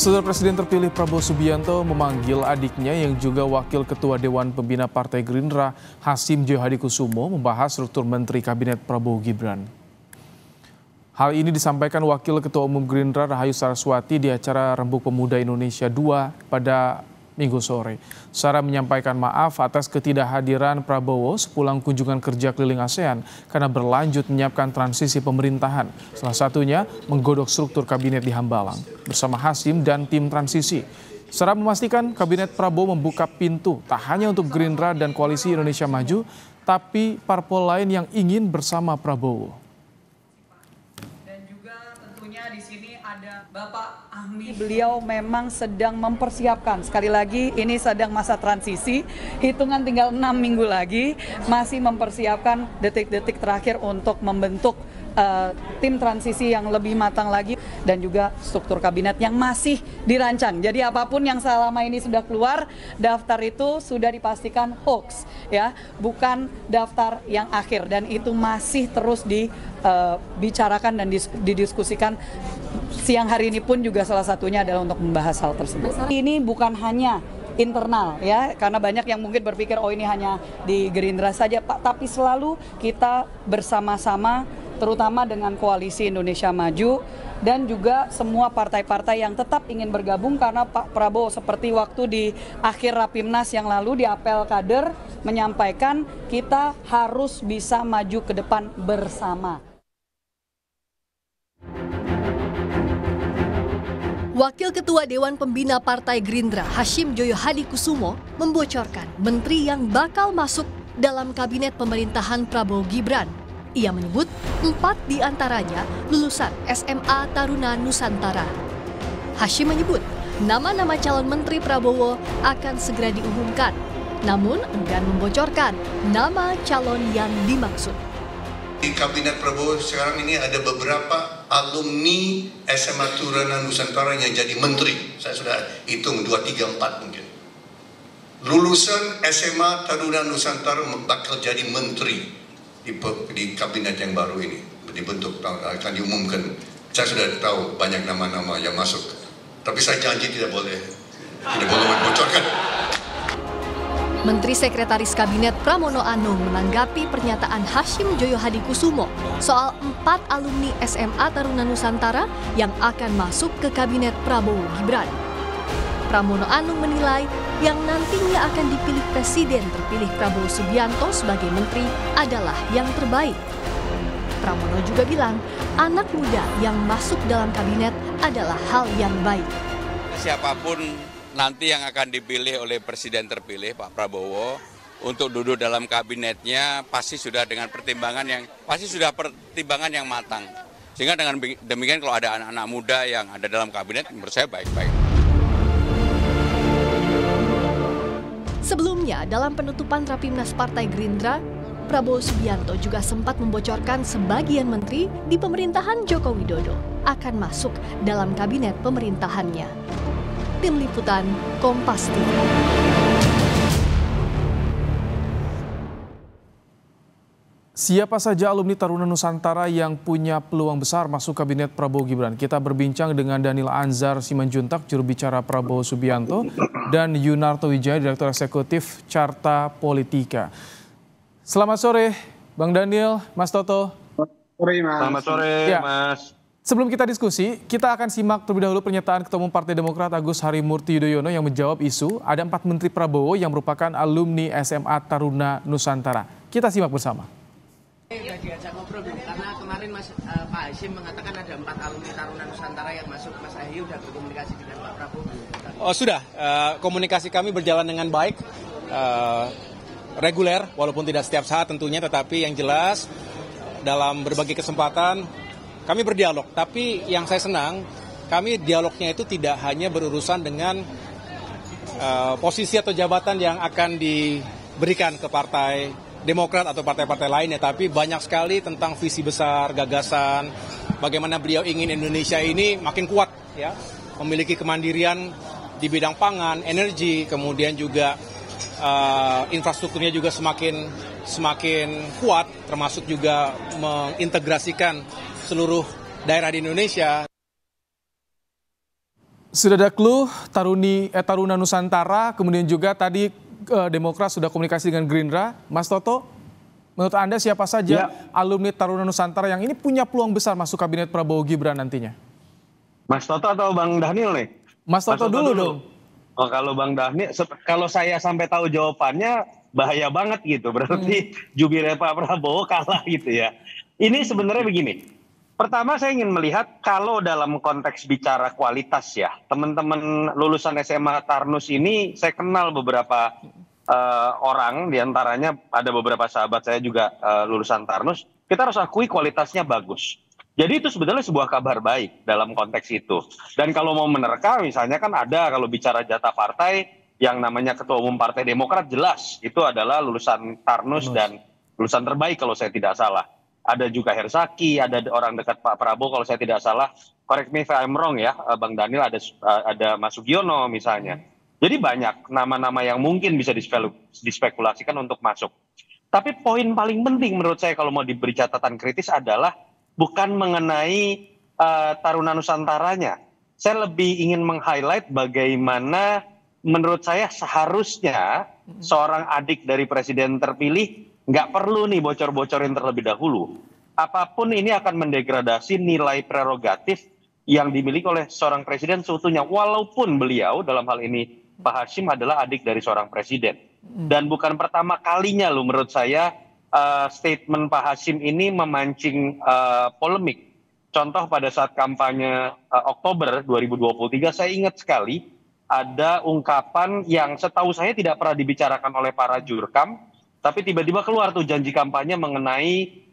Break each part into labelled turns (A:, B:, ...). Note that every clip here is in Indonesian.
A: Saudara Presiden terpilih Prabowo Subianto memanggil adiknya yang juga Wakil Ketua Dewan Pembina Partai Gerindra, Hasyim Joyo Hadikusumo, membahas struktur Menteri Kabinet Prabowo Gibran. Hal ini disampaikan Wakil Ketua Umum Gerindra Rahayu Saraswati di acara Rembuk Pemuda Indonesia II pada Minggu sore. Sarah menyampaikan maaf atas ketidakhadiran Prabowo sepulang kunjungan kerja keliling ASEAN karena berlanjut menyiapkan transisi pemerintahan. Salah satunya menggodok struktur kabinet di Hambalang bersama Hasyim dan tim transisi. Sarah memastikan kabinet Prabowo membuka pintu tak hanya untuk Gerindra dan Koalisi Indonesia Maju, tapi parpol lain yang ingin bersama Prabowo.
B: Dan juga tentunya di sini ada Bapak Ahmi.
C: Beliau memang sedang mempersiapkan, sekali lagi ini sedang masa transisi, hitungan tinggal 6 minggu lagi, masih mempersiapkan detik-detik terakhir untuk membentuk tim transisi yang lebih matang lagi dan juga struktur kabinet yang masih dirancang. Jadi apapun yang selama ini sudah keluar, daftar itu sudah dipastikan hoax, ya, bukan daftar yang akhir, dan itu masih terus dibicarakan dan didiskusikan. Siang hari ini pun juga salah satunya adalah untuk membahas hal tersebut. Ini bukan hanya internal, ya, karena banyak yang mungkin berpikir oh ini hanya di Gerindra saja, Pak, tapi selalu kita bersama-sama, terutama dengan Koalisi Indonesia Maju dan juga semua partai-partai yang tetap ingin bergabung, karena Pak Prabowo seperti waktu di akhir Rapimnas yang lalu di apel kader menyampaikan kita harus bisa maju ke depan bersama.
D: Wakil Ketua Dewan Pembina Partai Gerindra, Hasyim Joyo Hadikusumo, membocorkan menteri yang bakal masuk dalam kabinet pemerintahan Prabowo Gibran. Ia menyebut 4 diantaranya lulusan SMA Taruna Nusantara. Hasyim menyebut nama-nama calon menteri Prabowo akan segera diumumkan, namun enggan membocorkan nama calon yang dimaksud.
E: Di Kabinet Prabowo sekarang ini ada beberapa alumni SMA Taruna Nusantara yang jadi menteri. Saya sudah hitung 2, 3, 4 mungkin. Lulusan SMA Taruna Nusantara bakal jadi menteri di kabinet yang baru ini dibentuk, akan diumumkan. Saya sudah tahu banyak nama-nama yang masuk, tapi saya janji tidak boleh membocorkan.
D: Menteri Sekretaris Kabinet Pramono Anung menanggapi pernyataan Hasyim Joyo Hadikusumo soal 4 alumni SMA Taruna Nusantara yang akan masuk ke Kabinet Prabowo Gibran. Pramono Anung menilai yang nantinya akan dipilih Presiden terpilih Prabowo Subianto sebagai menteri adalah yang terbaik. Pramono juga bilang anak muda yang masuk dalam kabinet adalah hal yang baik.
F: Siapapun nanti yang akan dipilih oleh Presiden terpilih Pak Prabowo untuk duduk dalam kabinetnya pasti sudah dengan pertimbangan yang matang. Sehingga dengan demikian kalau ada anak-anak muda yang ada dalam kabinet, menurut saya baik-baik.
D: Sebelumnya, dalam penutupan Rapimnas Partai Gerindra, Prabowo Subianto juga sempat membocorkan sebagian menteri di pemerintahan Joko Widodo akan masuk dalam kabinet pemerintahannya. Tim Liputan, Kompas TV.
A: Siapa saja alumni Taruna Nusantara yang punya peluang besar masuk kabinet Prabowo Gibran? Kita berbincang dengan Daniel Anzar Simanjuntak, juru bicara Prabowo Subianto, dan Yunarto Wijaya, Direktur Eksekutif Carta Politika. Selamat sore, Bang Daniel, Mas Toto.
G: Selamat sore, ya, Mas.
A: Sebelum kita diskusi, kita akan simak terlebih dahulu pernyataan Ketua Umum Partai Demokrat Agus Harimurti Yudhoyono yang menjawab isu ada 4 menteri Prabowo yang merupakan alumni SMA Taruna Nusantara. Kita simak bersama.
H: Sudah diajak ngobrol dulu, karena kemarin Pak Hasyim mengatakan ada 4 alumni Taruna Nusantara yang masuk. Mas Ahy sudah berkomunikasi dengan Pak Prabowo?
G: Oh sudah, komunikasi kami berjalan dengan baik, reguler, walaupun tidak setiap saat tentunya, tetapi yang jelas dalam berbagai kesempatan kami berdialog. Tapi yang saya senang, kami dialognya itu tidak hanya berurusan dengan posisi atau jabatan yang akan diberikan ke Partai Demokrat atau partai-partai lainnya, tapi banyak sekali tentang visi besar, gagasan, bagaimana beliau ingin Indonesia ini makin kuat, ya, memiliki kemandirian di bidang pangan, energi, kemudian juga infrastrukturnya juga semakin kuat, termasuk juga mengintegrasikan seluruh daerah di Indonesia.
A: Sudah ada clue Taruna Nusantara, kemudian juga tadi Demokrat sudah komunikasi dengan Gerindra. Mas Toto, menurut Anda siapa saja alumni Taruna Nusantara yang ini punya peluang besar masuk kabinet Prabowo Gibran nantinya?
I: Mas Toto atau Bang Dhanil nih?
A: Mas Toto dulu dong.
I: Oh, kalau Bang Dhanil, kalau saya sampai tahu jawabannya bahaya banget gitu. Berarti jubirnya Pak Prabowo kalah gitu ya. Ini sebenarnya begini. Pertama saya ingin melihat kalau dalam konteks bicara kualitas ya, teman-teman lulusan SMA Tarnus ini saya kenal beberapa orang, diantaranya ada beberapa sahabat saya juga lulusan Tarnus, kita harus akui kualitasnya bagus. Jadi itu sebetulnya sebuah kabar baik dalam konteks itu. Dan kalau mau menerka misalnya kan ada kalau bicara jatah partai yang namanya Ketua Umum Partai Demokrat jelas itu adalah lulusan Tarnus dan lulusan terbaik kalau saya tidak salah. Ada juga Hersaki, ada orang dekat Pak Prabowo kalau saya tidak salah. Correct me if I'm wrong ya, Bang Dhanil, ada Mas Sugiono misalnya. Jadi banyak nama-nama yang mungkin bisa dispekulasikan untuk masuk. Tapi poin paling penting menurut saya kalau mau diberi catatan kritis adalah bukan mengenai Taruna Nusantaranya. Saya lebih ingin meng-highlight bagaimana menurut saya seharusnya seorang adik dari presiden terpilih nggak perlu nih bocor-bocorin terlebih dahulu. Apapun ini akan mendegradasi nilai prerogatif yang dimiliki oleh seorang presiden seutuhnya. Walaupun beliau dalam hal ini Pak Hasyim adalah adik dari seorang presiden. Dan bukan pertama kalinya loh menurut saya statement Pak Hasyim ini memancing polemik. Contoh pada saat kampanye Oktober 2023 saya ingat sekali ada ungkapan yang setahu saya tidak pernah dibicarakan oleh para jurkam. Tapi tiba-tiba keluar tuh janji kampanye mengenai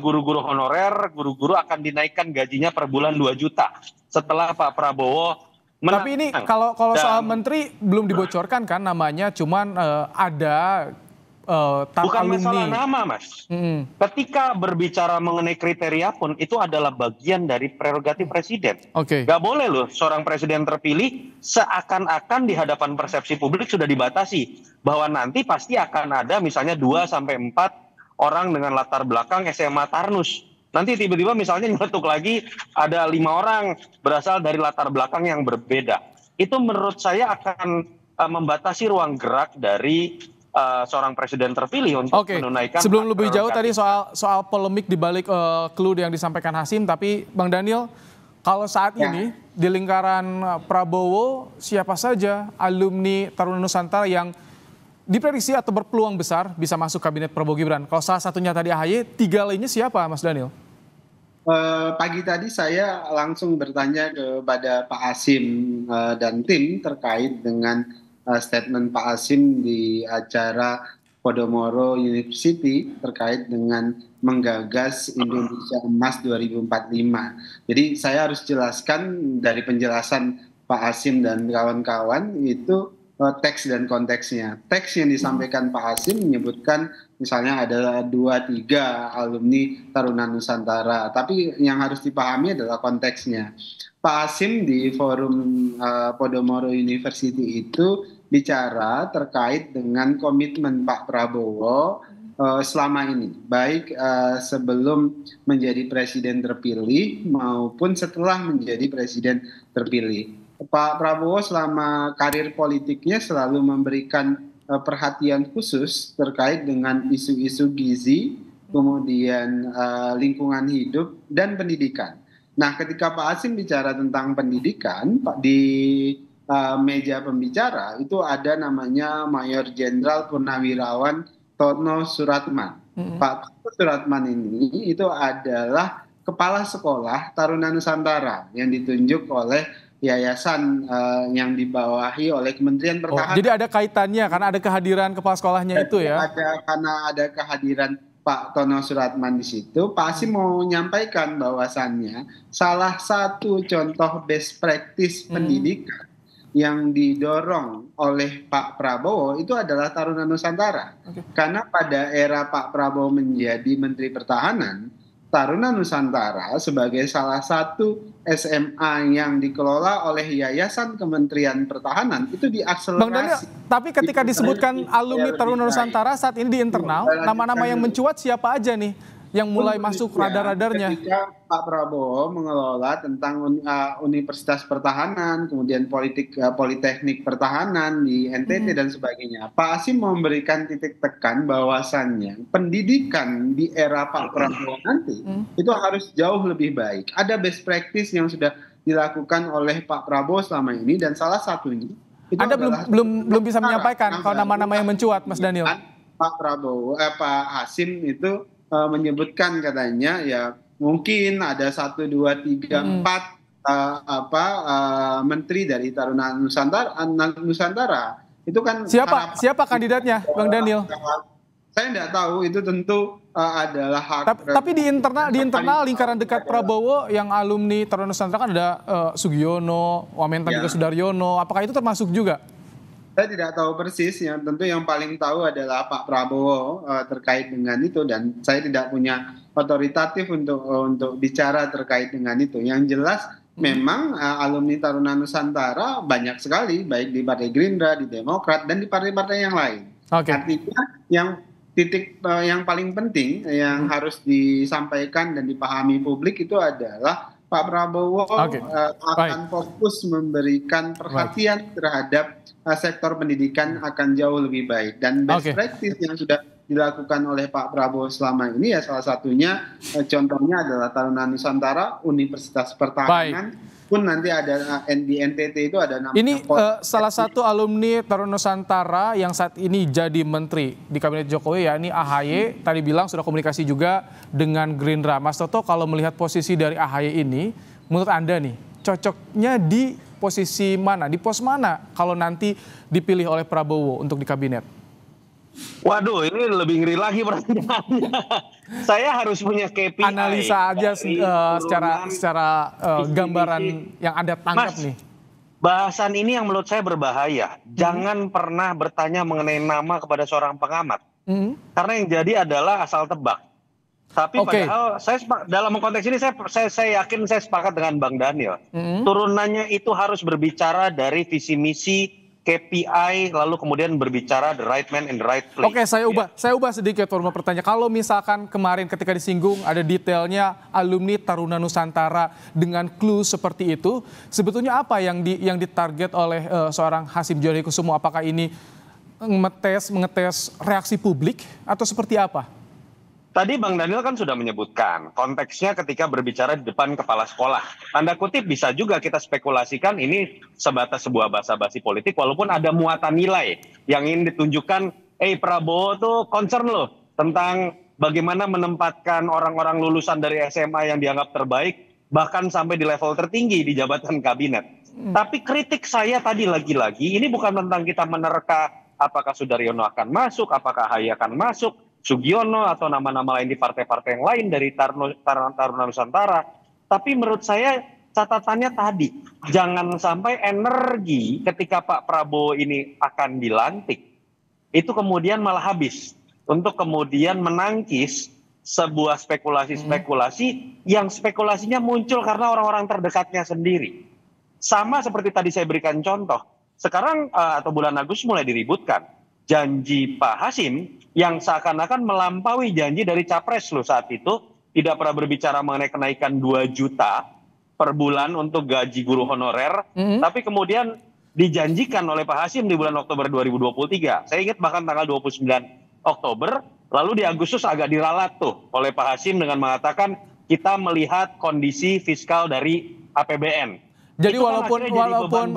I: guru-guru honorer, guru-guru akan dinaikkan gajinya per bulan 2 juta setelah Pak Prabowo menang.
A: Tapi ini kalau soal menteri belum dibocorkan kan namanya, cuman ada
I: bukan
A: alumni.
I: masalah nama, Mas. Ketika berbicara mengenai kriteria pun itu adalah bagian dari prerogatif presiden. Gak boleh loh seorang presiden terpilih seakan-akan di hadapan persepsi publik sudah dibatasi bahwa nanti pasti akan ada misalnya 2 sampai 4 orang dengan latar belakang SMA Tarnus. Nanti tiba-tiba misalnya nyetuk lagi ada 5 orang berasal dari latar belakang yang berbeda. Itu menurut saya akan membatasi ruang gerak dari seorang presiden terpilih untuk menunaikan.
A: Sebelum lebih jauh tadi soal polemik di balik clue yang disampaikan Hasyim, tapi Bang Dhanil, kalau saat ini di lingkaran Prabowo siapa saja alumni Taruna Nusantara yang diprediksi atau berpeluang besar bisa masuk kabinet Prabowo Gibran? Kalau salah satunya tadi AHY, 3 lainnya siapa, Mas Dhanil?
J: Pagi tadi saya langsung bertanya kepada Pak Hasyim dan tim terkait dengan statement Pak Hasyim di acara Podomoro University terkait dengan menggagas Indonesia Emas 2045. Jadi saya harus jelaskan dari penjelasan Pak Hasyim dan kawan-kawan itu teks dan konteksnya. Teks yang disampaikan Pak Hasyim menyebutkan misalnya ada 2-3 alumni Taruna Nusantara. Tapi yang harus dipahami adalah konteksnya. Pak Hasyim di forum Podomoro University itu bicara terkait dengan komitmen Pak Prabowo selama ini, baik sebelum menjadi presiden terpilih maupun setelah menjadi presiden terpilih. Pak Prabowo selama karir politiknya selalu memberikan perhatian khusus terkait dengan isu-isu gizi, kemudian lingkungan hidup dan pendidikan. Nah, ketika Pak Hasyim bicara tentang pendidikan, di meja pembicara itu ada namanya Mayor Jenderal Purnawirawan Tono Suratman. Pak Tono Suratman ini itu adalah kepala sekolah Taruna Nusantara yang ditunjuk oleh yayasan yang dibawahi oleh Kementerian Pertahanan.
A: Jadi ada kaitannya karena ada kehadiran kepala sekolahnya itu ya?
J: Karena ada kehadiran Pak Tono Suratman di situ, Pak Hasyim mau menyampaikan bahwasannya salah satu contoh best practice pendidikan yang didorong oleh Pak Prabowo itu adalah Taruna Nusantara. Karena pada era Pak Prabowo menjadi Menteri Pertahanan, Taruna Nusantara sebagai salah satu SMA yang dikelola oleh Yayasan Kementerian Pertahanan itu diakselerasi.
A: Bang Dhanil, tapi ketika disebutkan alumni Taruna Nusantara saat ini di internal, nama-nama yang mencuat siapa aja nih? yang mulai masuk radar-radarnya.
J: Ketika Pak Prabowo mengelola tentang Universitas Pertahanan, kemudian Politeknik Pertahanan di NTT dan sebagainya, Pak Hasim memberikan titik tekan bahwasannya pendidikan di era Pak Prabowo nanti itu harus jauh lebih baik. Ada best practice yang sudah dilakukan oleh Pak Prabowo selama ini, dan salah satunya itu
A: Anda belum bisa menyampaikan kalau nama-nama yang mencuat, Mas Daniel.
J: Pak Hasim itu menyebutkan katanya ya mungkin ada 1, 2, 3, 4 menteri dari Taruna Nusantara. Itu kan
A: siapa kandidatnya, Bang Daniel?
J: Saya tidak tahu, itu tentu adalah hak.
A: Tapi di internal lingkaran dekat Prabowo yang alumni Taruna Nusantara kan ada Sugiono, Wamentan juga Sudaryono. Apakah itu termasuk juga?
J: Saya tidak tahu persis, yang tentu yang paling tahu adalah Pak Prabowo terkait dengan itu, dan saya tidak punya otoritatif untuk bicara terkait dengan itu. Yang jelas memang alumni Taruna Nusantara banyak sekali, baik di Partai Gerindra, di Demokrat, dan di partai-partai yang lain. Artinya titik yang paling penting yang harus disampaikan dan dipahami publik itu adalah Pak Prabowo akan fokus memberikan perhatian terhadap sektor pendidikan akan jauh lebih baik, dan best practice yang sudah dilakukan oleh Pak Prabowo selama ini ya salah satunya contohnya adalah Taruna Nusantara, Universitas Pertahanan, pun nanti ada di NTT itu ada nama.
A: Ini salah satu alumni Taruna Nusantara yang saat ini jadi menteri di kabinet Jokowi, ya ini AHY. Tadi bilang sudah komunikasi juga dengan Gerindra. Mas Toto, kalau melihat posisi dari AHY ini, menurut Anda nih cocoknya di posisi mana, di pos mana kalau nanti dipilih oleh Prabowo untuk di kabinet?
I: Waduh, ini lebih ngeri lagi pertanyaannya. Saya harus punya KPI.
A: Analisa aja secara gambaran yang Anda tangkap nih.
I: Bahasan ini yang menurut saya berbahaya. Jangan pernah bertanya mengenai nama kepada seorang pengamat. Karena yang jadi adalah asal tebak. Tapi padahal saya dalam konteks ini saya yakin saya sepakat dengan Bang Daniel. Turunannya itu harus berbicara dari visi misi, KPI, lalu kemudian berbicara the right man in the right place.
A: Oke, saya ubah sedikit format pertanyaan. Kalau misalkan kemarin ketika disinggung ada detailnya alumni Taruna Nusantara dengan clue seperti itu, sebetulnya apa yang ditarget oleh seorang Hasim Joyo Hadi Kusumo? Apakah ini mengetes reaksi publik atau seperti apa?
I: Tadi Bang Daniel kan sudah menyebutkan konteksnya ketika berbicara di depan kepala sekolah. Tanda kutip bisa juga kita spekulasikan ini sebatas sebuah basa-basi politik walaupun ada muatan nilai yang ingin ditunjukkan, Prabowo tuh concern loh tentang bagaimana menempatkan orang-orang lulusan dari SMA yang dianggap terbaik bahkan sampai di level tertinggi di jabatan kabinet. Tapi kritik saya tadi lagi-lagi ini bukan tentang kita menerka apakah Sudaryono akan masuk, apakah AHY akan masuk, Sugiono atau nama-nama lain di partai-partai yang lain dari Taruna Nusantara. Tapi menurut saya catatannya tadi, jangan sampai energi ketika Pak Prabowo ini akan dilantik, itu kemudian malah habis untuk kemudian menangkis sebuah spekulasi-spekulasi yang spekulasinya muncul karena orang-orang terdekatnya sendiri. Sama seperti tadi saya berikan contoh, sekarang atau bulan Agustus mulai diributkan. Janji Pak Hasim yang seakan-akan melampaui janji dari Capres loh saat itu, tidak pernah berbicara mengenai kenaikan 2 juta per bulan untuk gaji guru honorer, tapi kemudian dijanjikan oleh Pak Hasim di bulan Oktober 2023. Saya ingat bahkan tanggal 29 Oktober, lalu di Agustus agak diralat tuh oleh Pak Hasim dengan mengatakan kita melihat kondisi fiskal dari APBN.
A: Jadi walaupun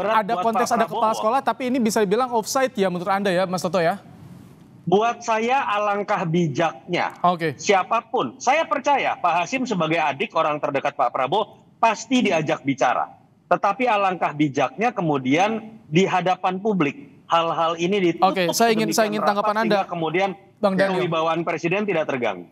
A: ada konteks ada kepala sekolah, tapi ini bisa dibilang offside ya menurut Anda ya, Mas Toto ya?
I: Buat saya alangkah bijaknya. Siapapun, saya percaya Pak Hasim sebagai adik orang terdekat Pak Prabowo pasti diajak bicara. Tetapi alangkah bijaknya kemudian di hadapan publik hal-hal ini ditutup.
A: Saya ingin tanggapan Anda.
I: Kemudian kewibawaan presiden tidak terganggu.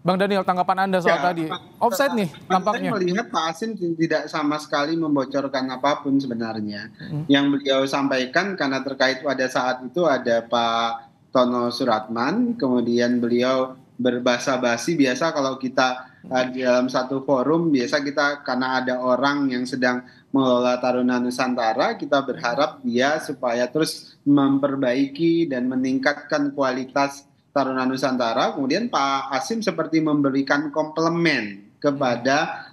A: Bang Daniel, tanggapan Anda soal tadi. Offside nih nampaknya.
J: Saya melihat Pak Hasim tidak sama sekali membocorkan apapun sebenarnya. Yang beliau sampaikan karena terkait pada saat itu ada Pak Tono Suratman, kemudian beliau berbasa-basi. Biasa kalau kita di dalam satu forum, biasa kita karena ada orang yang sedang mengelola Taruna Nusantara, kita berharap dia supaya terus memperbaiki dan meningkatkan kualitas Taruna Nusantara, kemudian Pak Hasyim seperti memberikan komplement kepada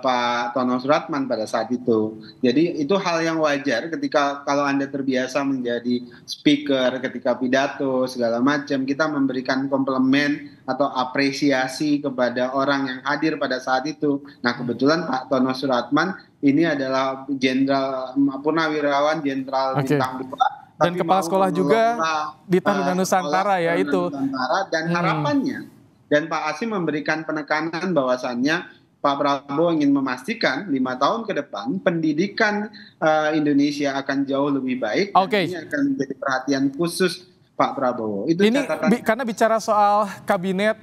J: Pak Tono Suratman pada saat itu. Jadi itu hal yang wajar ketika kalau Anda terbiasa menjadi speaker ketika pidato segala macam, kita memberikan komplement atau apresiasi kepada orang yang hadir pada saat itu. Nah, kebetulan Pak Tono Suratman ini adalah jenderal purnawirawan jenderal bintang 2
A: dan kepala sekolah juga di Taruna Nusantara ya itu.
J: Dan harapannya dan Pak Hasyim memberikan penekanan bahwasannya Pak Prabowo ingin memastikan 5 tahun ke depan pendidikan Indonesia akan jauh lebih baik. Ini akan menjadi perhatian khusus Pak Prabowo. Itu
A: ini karena bicara soal kabinet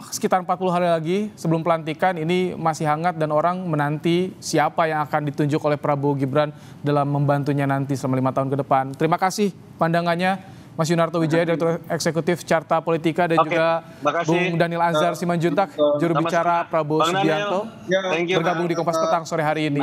A: sekitar 40 hari lagi sebelum pelantikan, ini masih hangat dan orang menanti siapa yang akan ditunjuk oleh Prabowo Gibran dalam membantunya nanti selama 5 tahun ke depan. Terima kasih pandangannya Mas Yunarto Wijaya, Direktur Eksekutif Carta Politika, dan juga Bung Daniel Anzar Simanjuntak, juru bicara Prabowo Subianto, bergabung di Kompas Petang sore hari ini.